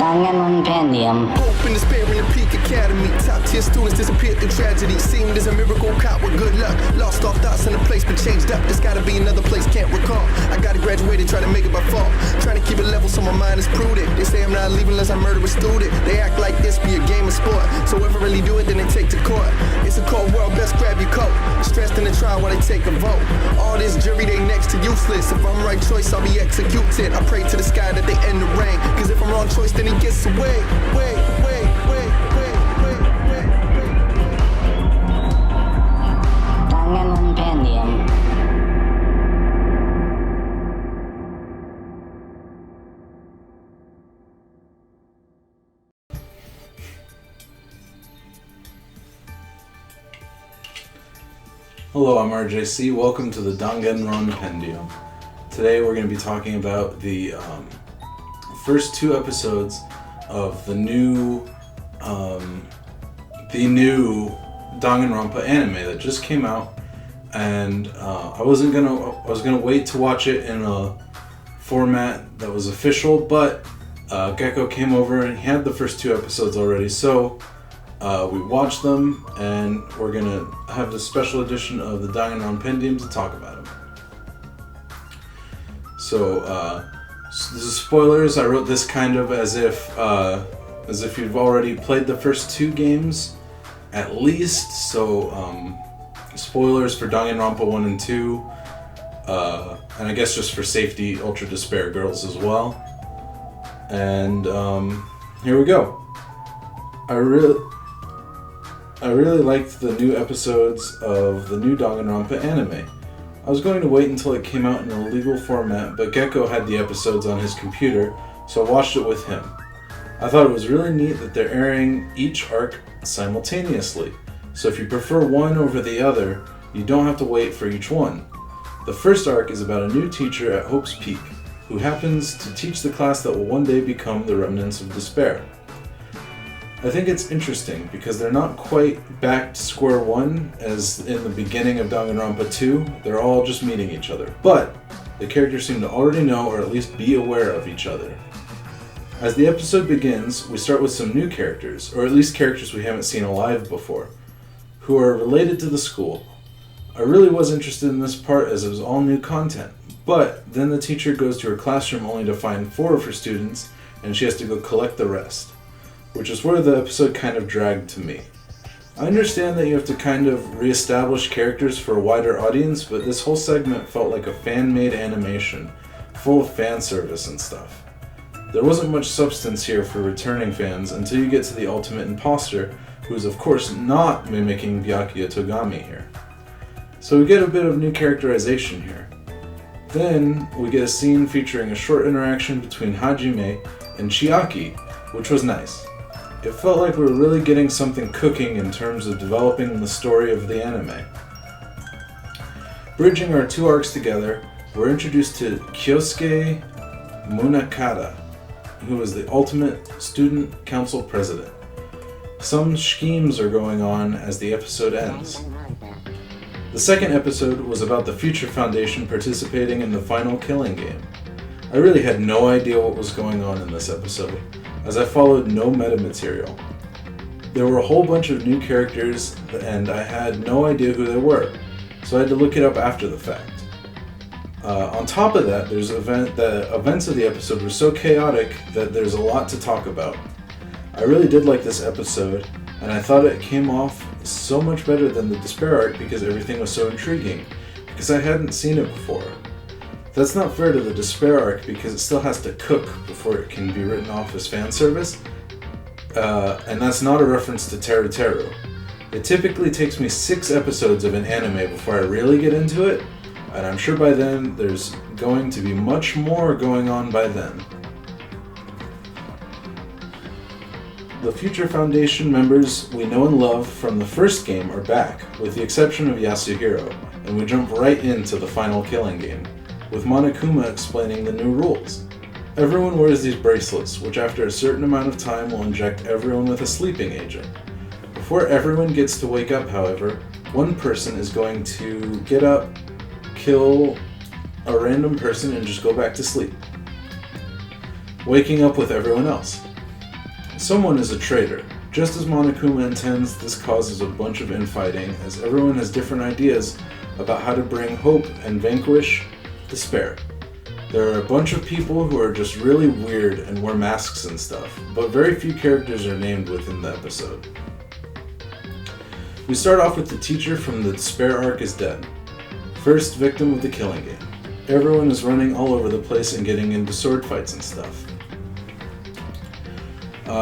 Danganronpendium. Hope and despair in the peak academy. Top tier students disappeared through tragedy. Seemed as a miracle caught with good luck. Lost all thoughts in a place but changed up. There's gotta be another place, can't recall. I gotta graduate and try to make it by fall. Trying to keep it level so my mind is prudent. They say I'm not leaving unless I murder a student. They act like this be a game of sport. So if I really do it, then they take to court. It's a cold world, best grab your coat. Stressed in the trial while they take a vote. All this jury, they next to useless. If I'm right choice, I'll be executed. I pray to the sky that they end the rain. Cause if I'm wrong choice, then he gets away. Danganronpendium. Hello, I'm RJC. Welcome to the Danganronpendium. Today we're going to be talking about the first two episodes of the new Danganronpa anime that just came out, and I was gonna wait to watch it in a format that was official, but Gecko came over and he had the first two episodes already, so we watched them, and we're gonna have this special edition of the Danganronpendium to talk about them. So this is spoilers. I wrote this kind of as if you've already played the first two games, at least. So spoilers for Danganronpa 1 and 2, and I guess just for safety, Ultra Despair girls as well. And here we go. I really liked the new episodes of the new Danganronpa anime. I was going to wait until it came out in a legal format, but Gecko had the episodes on his computer, so I watched it with him. I thought it was really neat that they're airing each arc simultaneously, so if you prefer one over the other, you don't have to wait for each one. The first arc is about a new teacher at Hope's Peak, who happens to teach the class that will one day become the remnants of despair. I think it's interesting because they're not quite back to square one as in the beginning of Danganronpa 2. They're all just meeting each other, but the characters seem to already know or at least be aware of each other. As the episode begins, we start with some new characters, or at least characters we haven't seen alive before, who are related to the school. I really was interested in this part as it was all new content, but then the teacher goes to her classroom only to find 4 of her students, and she has to go collect the rest, which is where the episode kind of dragged to me. I understand that you have to kind of re-establish characters for a wider audience, but this whole segment felt like a fan-made animation, full of fan service and stuff. There wasn't much substance here for returning fans until you get to the ultimate imposter, who is of course not mimicking Byakuya Togami here. So we get a bit of new characterization here. Then we get a scene featuring a short interaction between Hajime and Chiaki, which was nice. It felt like we were really getting something cooking in terms of developing the story of the anime. Bridging our two arcs together, we're introduced to Kyosuke Munakata, who is the ultimate student council president. Some schemes are going on as the episode ends. The second episode was about the Future Foundation participating in the final killing game. I really had no idea what was going on in this episode, as I followed no meta material. There were a whole bunch of new characters and I had no idea who they were, so I had to look it up after the fact. On top of that, the events of the episode were so chaotic that there's a lot to talk about. I really did like this episode, and I thought it came off so much better than the Despair arc because everything was so intriguing, because I hadn't seen it before. That's not fair to the Despair arc because it still has to cook before it can be written off as fan service, and that's not a reference to Teru Teru. It typically takes me 6 episodes of an anime before I really get into it, and I'm sure by then there's going to be much more going on by then. The Future Foundation members we know and love from the first game are back, with the exception of Yasuhiro, and we jump right into the final killing game, with Monokuma explaining the new rules. Everyone wears these bracelets, which after a certain amount of time will inject everyone with a sleeping agent. Before everyone gets to wake up, however, one person is going to get up, kill a random person, and just go back to sleep, waking up with everyone else. Someone is a traitor. Just as Monokuma intends, this causes a bunch of infighting, as everyone has different ideas about how to bring hope and vanquish despair. There are a bunch of people who are just really weird and wear masks and stuff, but very few characters are named within the episode. We start off with the teacher from the Despair arc is dead. First victim of the killing game. Everyone is running all over the place and getting into sword fights and stuff.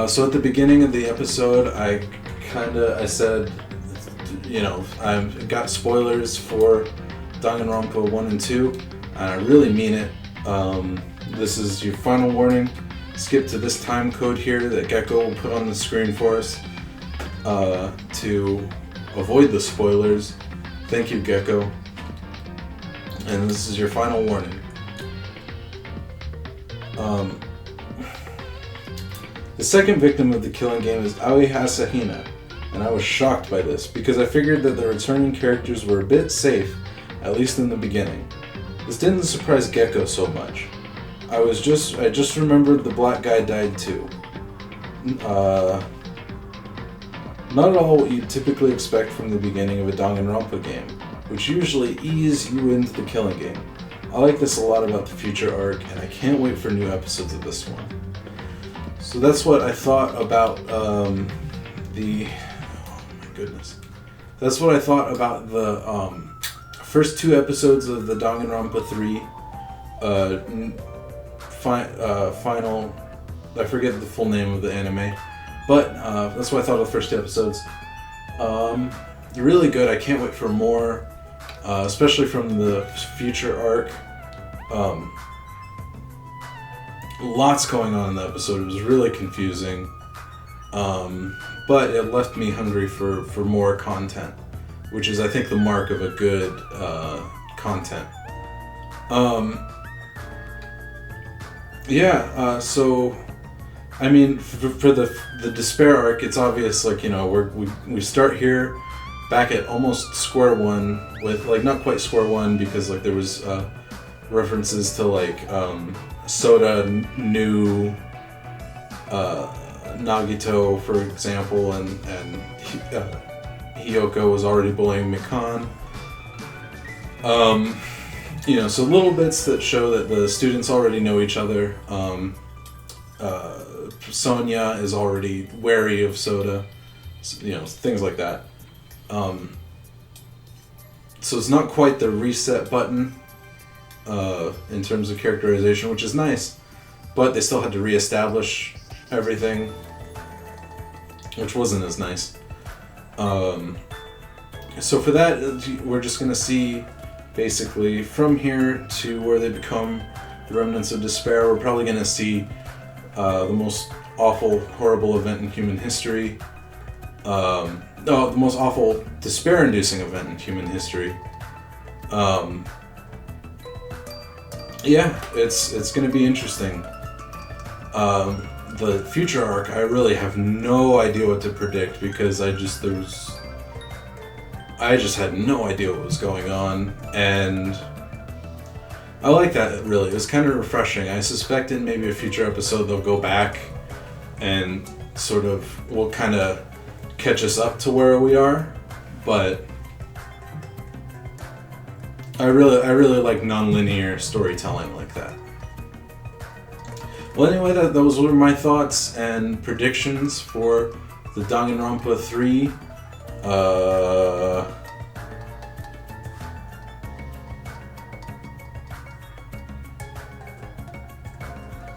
So at the beginning of the episode, I said, I got spoilers for Danganronpa 1 and 2, and I really mean it. This is your final warning. Skip to this time code here that Gecko will put on the screen for us to avoid the spoilers. Thank you, Gecko. And this is your final warning. The second victim of the killing game is Aoi Asahina, and I was shocked by this because I figured that the returning characters were a bit safe, at least in the beginning. This didn't surprise Gecko so much. I just remembered the black guy died too. Not at all what you'd typically expect from the beginning of a Danganronpa game, which usually ease you into the killing game. I like this a lot about the future arc, and I can't wait for new episodes of this one. So that's what I thought about That's what I thought about the first two episodes of the Danganronpa 3 final. I forget the full name of the anime, but that's what I thought of the first two episodes. Really good. I can't wait for more, especially from the future arc. Lots going on in the episode. It was really confusing, but it left me hungry for more content, which is, I think, the mark of a good content. So, I mean, for the Despair arc, it's obvious, we start here, back at almost square one, with, not quite square one, because, there was references to, Soda knew Nagito, for example, and Hiyoko was already bullying Mikan. So little bits that show that the students already know each other. Sonia is already wary of Soda, things like that. So it's not quite the reset button in terms of characterization, which is nice, but they still had to reestablish everything, which wasn't as nice. So for that, we're just going to see, basically, from here to where they become the remnants of despair, we're probably going to see the most awful, horrible event in human history. The most awful, despair-inducing event in human history. It's going to be interesting. The future arc, I really have no idea what to predict, because I just had no idea what was going on, and I like that, really. It was kind of refreshing. I suspected maybe a future episode they'll go back and sort of will kind of catch us up to where we are, but I really like non-linear storytelling like that. Well, anyway, those were my thoughts and predictions for the Danganronpa 3.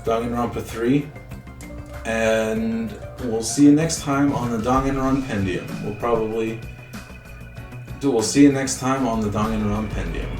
Danganronpa 3. And we'll see you next time on the Danganronpendium. We'll see you next time on the Danganronpendium.